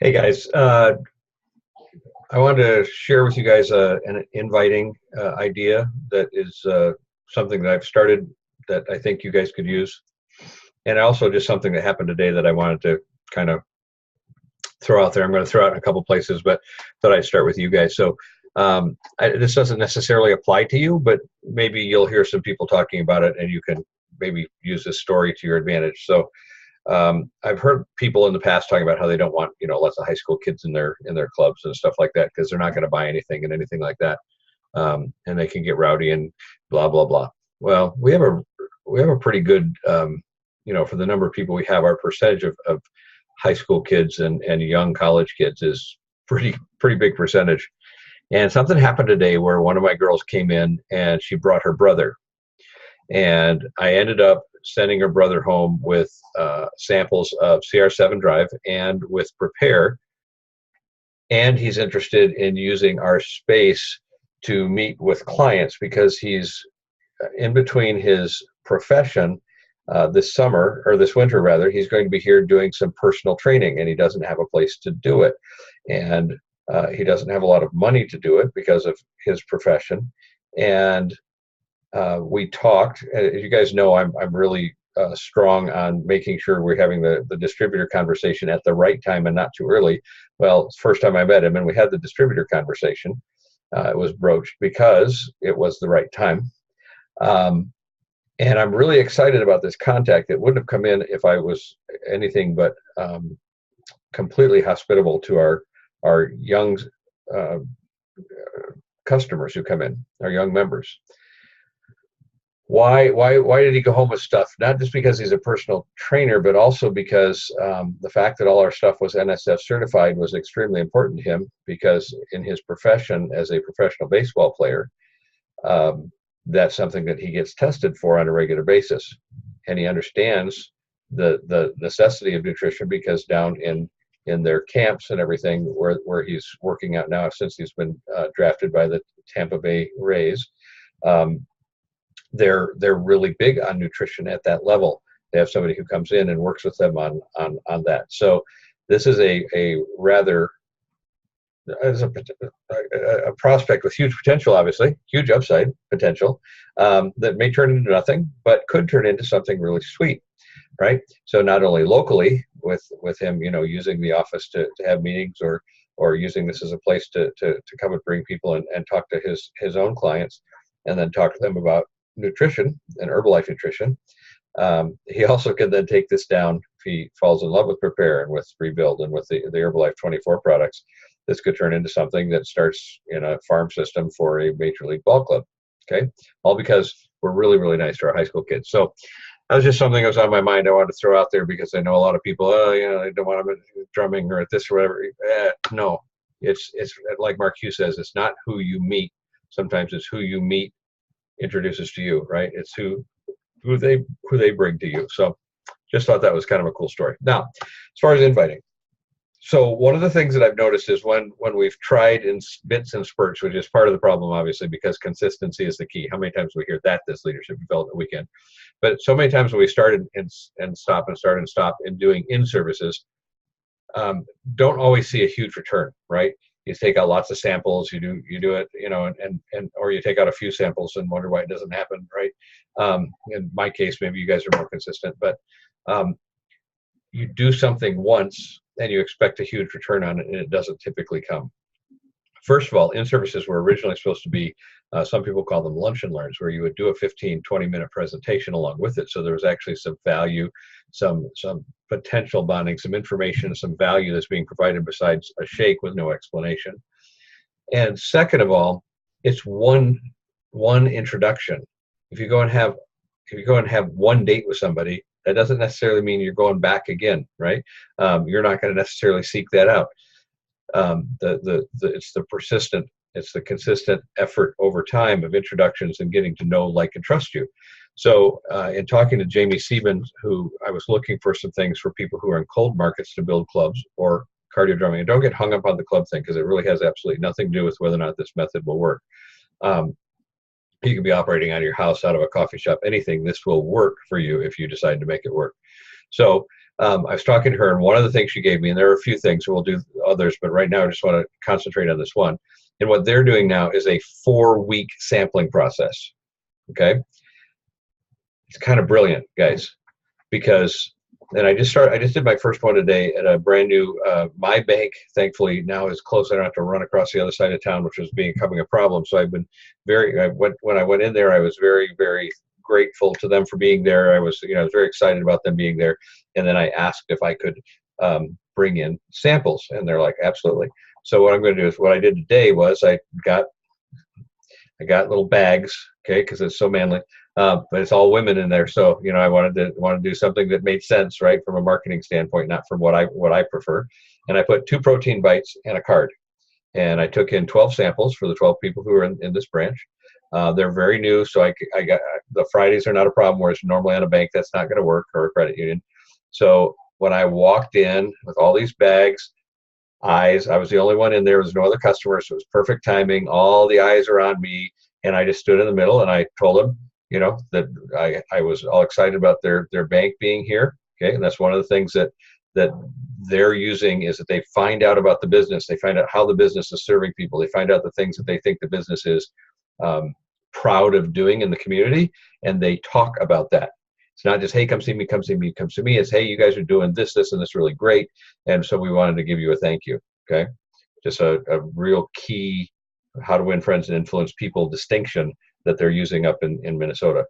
Hey guys, I wanted to share with you guys an inviting idea that is something that I've started that I think you guys could use, and also just something that happened today that I wanted to kind of throw out there. I'm going to throw out in a couple places, but thought I'd start with you guys. So this doesn't necessarily apply to you, but maybe you'll hear some people talking about it, and you can maybe use this story to your advantage. So I've heard people in the past talking about how they don't want, lots of high school kids in their clubs and stuff like that because they're not going to buy anything and anything like that, and they can get rowdy and blah blah blah. Well, we have a pretty good, for the number of people we have, our percentage of high school kids and young college kids is pretty big percentage. And something happened today where one of my girls came in and she brought her brother, and I ended up sending her brother home with samples of CR7 Drive and with Prepare. And he's interested in using our space to meet with clients because he's in between his profession this summer, or this winter rather. He's going to be here doing some personal training, and he doesn't have a place to do it. And he doesn't have a lot of money to do it because of his profession. And we talked. As you guys know, I'm really strong on making sure we're having the distributor conversation at the right time and not too early. Well, it's the first time I met him, and we had the distributor conversation. It was broached because it was the right time. And I'm really excited about this contact. It wouldn't have come in if I was anything but completely hospitable to our young customers who come in, our young members. Why did he go home with stuff? Not just because he's a personal trainer, but also because the fact that all our stuff was NSF certified was extremely important to him, because in his profession as a professional baseball player, that's something that he gets tested for on a regular basis. And he understands the necessity of nutrition because down in their camps and everything where he's working out now since he's been drafted by the Tampa Bay Rays, they're really big on nutrition at that level. They have somebody who comes in and works with them on that. So this is a rather, as a prospect with huge potential, obviously huge upside potential, that may turn into nothing, but could turn into something really sweet, right? So not only locally with him, using the office to have meetings, or using this as a place to come and bring people and talk to his own clients, and then talk to them about nutrition and Herbalife nutrition. He also can then take this down if he falls in love with Prepare and with Rebuild and with the Herbalife 24 products. This could turn into something that starts in a farm system for a major league ball club. Okay, all because we're really, really nice to our high school kids. So that was just something that was on my mind. I wanted to throw out there because I know a lot of people, they don't want them drumming or at this or whatever. No, it's like Mark Hughes says, it's not who you meet. Sometimes it's who you meet introduces to you, right? It's who they bring to you. So just thought that was kind of a cool story. Now, as far as inviting, so one of the things that I've noticed is when we've tried in bits and spurts, which is part of the problem, obviously, because consistency is the key. How many times do we hear that this leadership development weekend? But so many times when we started and stop and start and stop in doing in-services, don't always see a huge return, right? You take out lots of samples, you do it, or you take out a few samples and wonder why it doesn't happen, right? In my case, maybe you guys are more consistent, but you do something once and you expect a huge return on it, and it doesn't typically come. First of all, in-services were originally supposed to be, some people call them lunch and learns, where you would do a 15-20-minute presentation along with it. So there was actually some value, some potential bonding, some information, some value that's being provided besides a shake with no explanation. And second of all, it's one introduction. If you go and have one date with somebody, that doesn't necessarily mean you're going back again, right? You're not going to necessarily seek that out. It's the consistent effort over time of introductions and getting to know, like, and trust you. So in talking to Jamie Siebens, who I was looking for some things for people who are in cold markets to build clubs or cardio drumming, and don't get hung up on the club thing because it really has absolutely nothing to do with whether or not this method will work. You can be operating out of your house, out of a coffee shop, anything. This will work for you if you decide to make it work. So I was talking to her, and one of the things she gave me, and there are a few things, so we'll do others, but right now I just want to concentrate on this one. And what they're doing now is a 4-week sampling process. Okay, it's kind of brilliant, guys, because and I just did my first one today at a brand new my bank. Thankfully now is close. I don't have to run across the other side of town, which was becoming a problem. So I've been when I went in there, I was very, very grateful to them for being there. I was very excited about them being there, and then I asked if I could bring in samples, and they're like, absolutely. So what I'm going to do is what I did today was I got little bags, okay, because it's so manly. But it's all women in there, so I wanted to do something that made sense, right, from a marketing standpoint, not from what I prefer. And I put 2 protein bites and a card, and I took in 12 samples for the 12 people who are in this branch. They're very new, so I got the Fridays are not a problem. Whereas normally on a bank that's not going to work, or a credit union. So when I walked in with all these bags, eyes, I was the only one in there. There was no other customers, so it was perfect timing. All the eyes are on me, and I just stood in the middle and I told them, that I was all excited about their bank being here. Okay, and that's one of the things that they're using is that they find out about the business. They find out how the business is serving people. They find out the things that they think the business is proud of doing in the community, and they talk about that. It's not just, hey, come see me, come see me, come see me. It's, hey, you guys are doing this, and this really great, and so we wanted to give you a thank you. Okay, just a real key how to win friends and influence people distinction that they're using up in Minnesota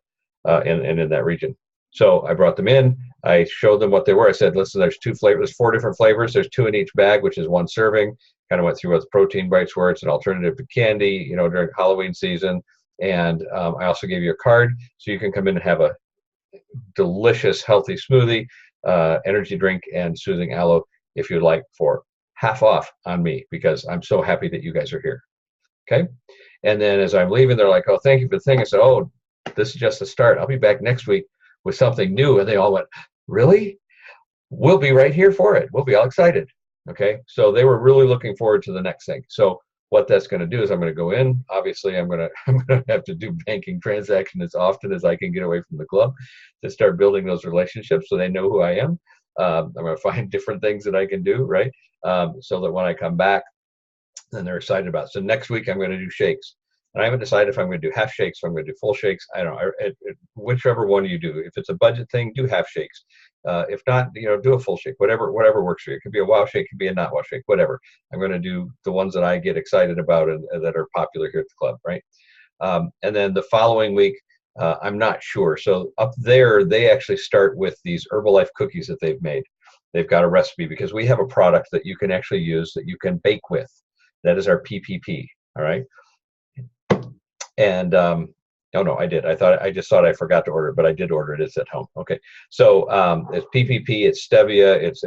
and in that region. So I brought them in. I showed them what they were. I said, listen, there's 2 flavors, there's 4 different flavors. There's 2 in each bag, which is 1 serving. Kind of went through what the protein bites were. It's an alternative to candy, during Halloween season. And I also gave you a card so you can come in and have a delicious, healthy smoothie, energy drink, and soothing aloe if you'd like, for half off on me, because I'm so happy that you guys are here. Okay. And then as I'm leaving, they're like, oh, thank you for the thing. I said, oh, this is just the start. I'll be back next week with something new. And they all went, really? We'll be right here for it. We'll be all excited. Okay. So they were really looking forward to the next thing. So what that's going to do is I'm going to go in. Obviously, I'm going to have to do banking transaction as often as I can get away from the club to start building those relationships so they know who I am. I'm going to find different things that I can do, right? So that when I come back, then they're excited about it. So next week I'm going to do shakes. And I haven't decided if I'm going to do half shakes, if I'm going to do full shakes. I don't know. Whichever one you do. If it's a budget thing, do half shakes. If not, do a full shake. Whatever works for you. It could be a wow shake, it could be a not wow shake, whatever. I'm going to do the ones that I get excited about and that are popular here at the club, right? And then the following week, I'm not sure. So up there, they actually start with these Herbalife cookies that they've made. They've got a recipe because we have a product that you can actually use that you can bake with. That is our PPP. All right. And oh no, I did. I just thought I forgot to order it, but I did order it. It's at home. Okay. So it's PPP. It's stevia. It's.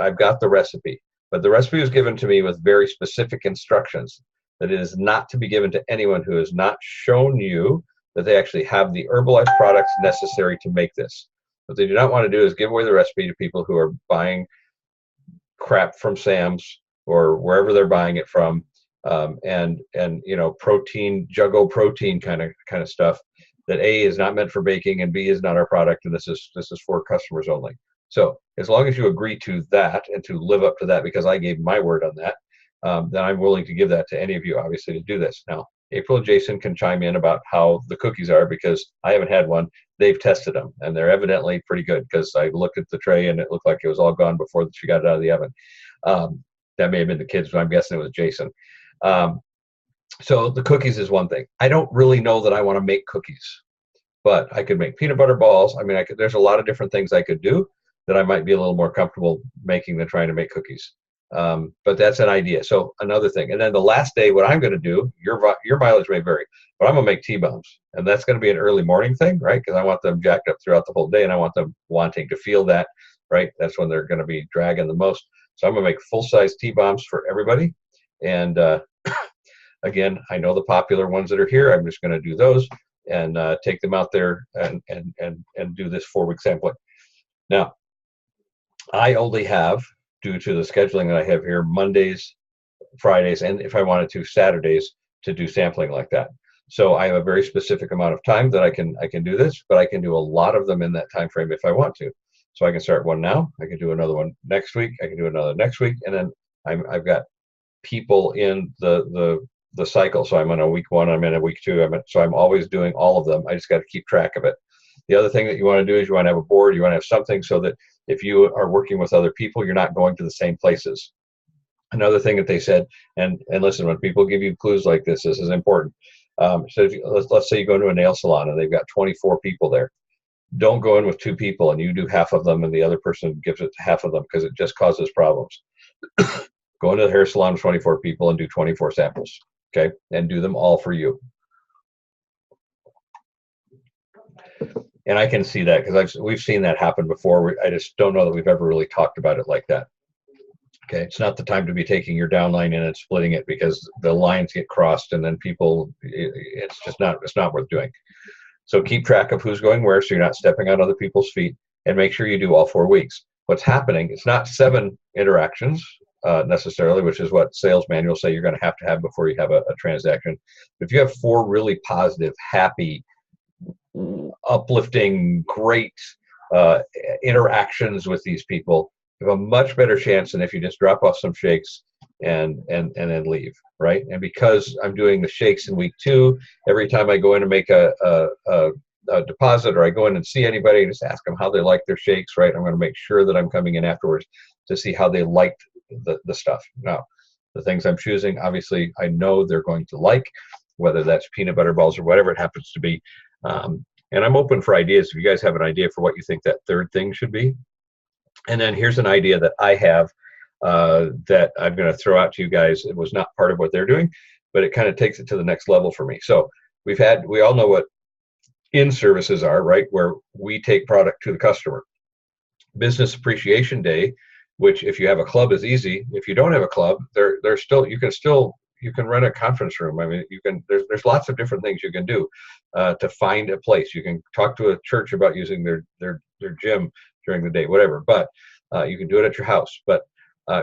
I've got the recipe, but the recipe was given to me with very specific instructions that it is not to be given to anyone who has not shown you that they actually have the Herbalife products necessary to make this. What they do not want to do is give away the recipe to people who are buying crap from Sam's or wherever they're buying it from, and protein, Juggo protein kind of stuff that A is not meant for baking and B is not our product, and this is for customers only. So as long as you agree to that and to live up to that, because I gave my word on that, then I'm willing to give that to any of you, obviously, to do this. Now, April and Jason can chime in about how the cookies are, because I haven't had one. They've tested them, and they're evidently pretty good, because I looked at the tray and it looked like it was all gone before she got it out of the oven. That may have been the kids, but I'm guessing it was Jason. So the cookies is one thing. I don't really know that I want to make cookies, but I could make peanut butter balls. I mean, there's a lot of different things I could do that I might be a little more comfortable making than trying to make cookies. But that's an idea. So another thing. And then the last day, what I'm going to do, your mileage may vary, but I'm going to make T-bombs. And that's going to be an early morning thing, right? Because I want them jacked up throughout the whole day, and I want them wanting to feel that, right? That's when they're going to be dragging the most. So I'm going to make full-size T-bombs for everybody. And again, I know the popular ones that are here. I'm just going to do those and take them out there and do this 4-week sampling. Now, I only have, due to the scheduling that I have here, Mondays, Fridays, and if I wanted to, Saturdays to do sampling like that. So I have a very specific amount of time that I can do this, but I can do a lot of them in that time frame if I want to. So I can start one now. I can do another one next week. I can do another next week, and then I've got people in the cycle. So I'm on a week one. I'm in a week two. So I'm always doing all of them. I just got to keep track of it. The other thing that you want to do is you want to have a board. You want to have something so that if you are working with other people, you're not going to the same places. Another thing that they said, and listen, when people give you clues like this is important. So if let's say you go to a nail salon and they've got 24 people there. Don't go in with 2 people and you do half of them and the other person gives it to half of them, because it just causes problems. Go into the hair salon with 24 people and do 24 samples, okay? And do them all for you. And I can see that because we've seen that happen before. I just don't know that we've ever really talked about it like that. Okay, it's not the time to be taking your downline in and splitting it, because the lines get crossed and then people, it's not worth doing. So keep track of who's going where so you're not stepping on other people's feet, and make sure you do all 4 weeks. What's happening, it's not 7 interactions necessarily, which is what sales manuals say you're going to have before you have a transaction. But if you have 4 really positive, happy, uplifting, great interactions with these people, you have a much better chance than if you just drop off some shakes and then leave, right? And because I'm doing the shakes in week 2, every time I go in and make a deposit, or I go in and see anybody and just ask them how they like their shakes, right? I'm going to make sure that I'm coming in afterwards to see how they liked the stuff. Now, the things I'm choosing, obviously, I know they're going to like, whether that's peanut butter balls or whatever it happens to be. And I'm open for ideas. If you guys have an idea for what you think that third thing should be. And then here's an idea that I have that I'm going to throw out to you guys. It was not part of what they're doing, but it kind of takes it to the next level for me. So we all know what in-services are, right? Where we take product to the customer. Business Appreciation Day, which if you have a club is easy. If you don't have a club, you can rent a conference room. I mean, there's lots of different things you can do to find a place. You can talk to a church about using their gym during the day, whatever. But you can do it at your house. But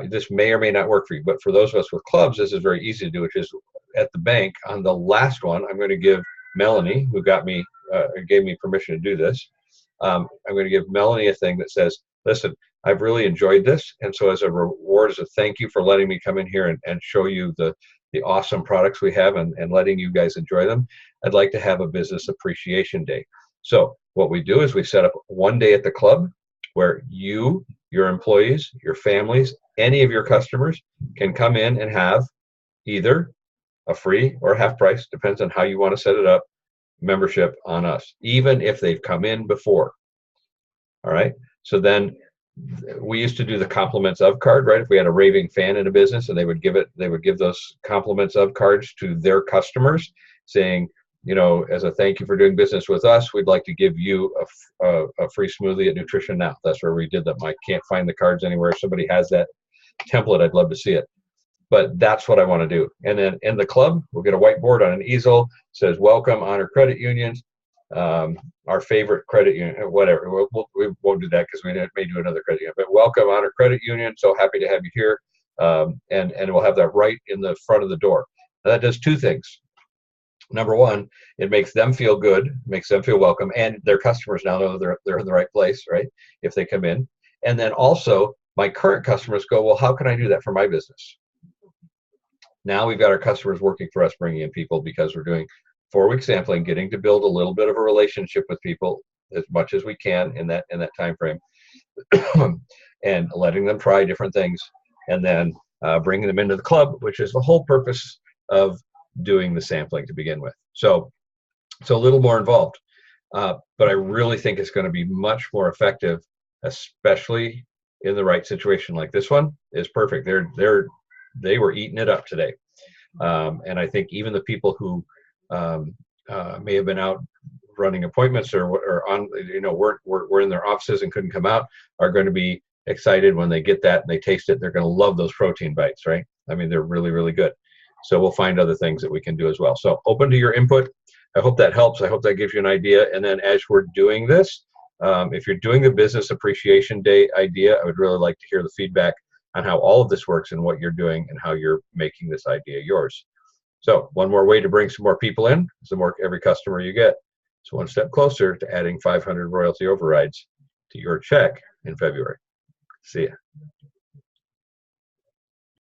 this may or may not work for you. But for those of us with clubs, this is very easy to do, which is at the bank on the last one. I'm going to give Melanie, who gave me permission to do this. I'm going to give Melanie a thing that says, listen, I've really enjoyed this. And so as a reward, as a thank you for letting me come in here and show you the awesome products we have and letting you guys enjoy them, I'd like to have a Business Appreciation Day. So what we do is we set up one day at the club where you, your employees, your families, any of your customers can come in and have either a free or half price, depends on how you want to set it up, membership on us, even if they've come in before. All right. So then we used to do the compliments of card, right? If we had a raving fan in a business and they would give those compliments of cards to their customers saying, you know, as a thank you for doing business with us, we'd like to give you a free smoothie at Nutrition Now. That's where we did them. I can't find the cards anywhere. If somebody has that template, I'd love to see it. But that's what I want to do. And then in the club, we'll get a whiteboard on an easel, says welcome Honor Credit Unions, our favorite credit union, whatever. We won't do that because we may do another credit union. But welcome Honor Credit Union. So happy to have you here. And we'll have that right in the front of the door. Now that does 2 things. Number one, it makes them feel good, makes them feel welcome, and their customers now know they're in the right place, right? If they come in. And then also, my current customers go, well, how can I do that for my business? Now we've got our customers working for us, bringing in people because we're doing 4-week sampling, getting to build a little bit of a relationship with people as much as we can in that time frame, and letting them try different things, and then bringing them into the club, which is the whole purpose of doing the sampling to begin with. So it's a little more involved, but I really think it's going to be much more effective, especially in the right situation like this one is perfect. They were eating it up today, and I think even the people who may have been out running appointments or on, you know, we're in their offices and couldn't come out, are going to be excited when they get that and they taste it. They're going to love those protein bites, right? I mean, they're really, really good. So we'll find other things that we can do as well. So open to your input. I hope that helps. I hope that gives you an idea. And then as we're doing this, if you're doing the Business Appreciation Day idea, I would really like to hear the feedback on how all of this works and what you're doing and how you're making this idea yours. So one more way to bring some more people in is the more every customer you get. So one step closer to adding 500 royalty overrides to your check in February. See ya.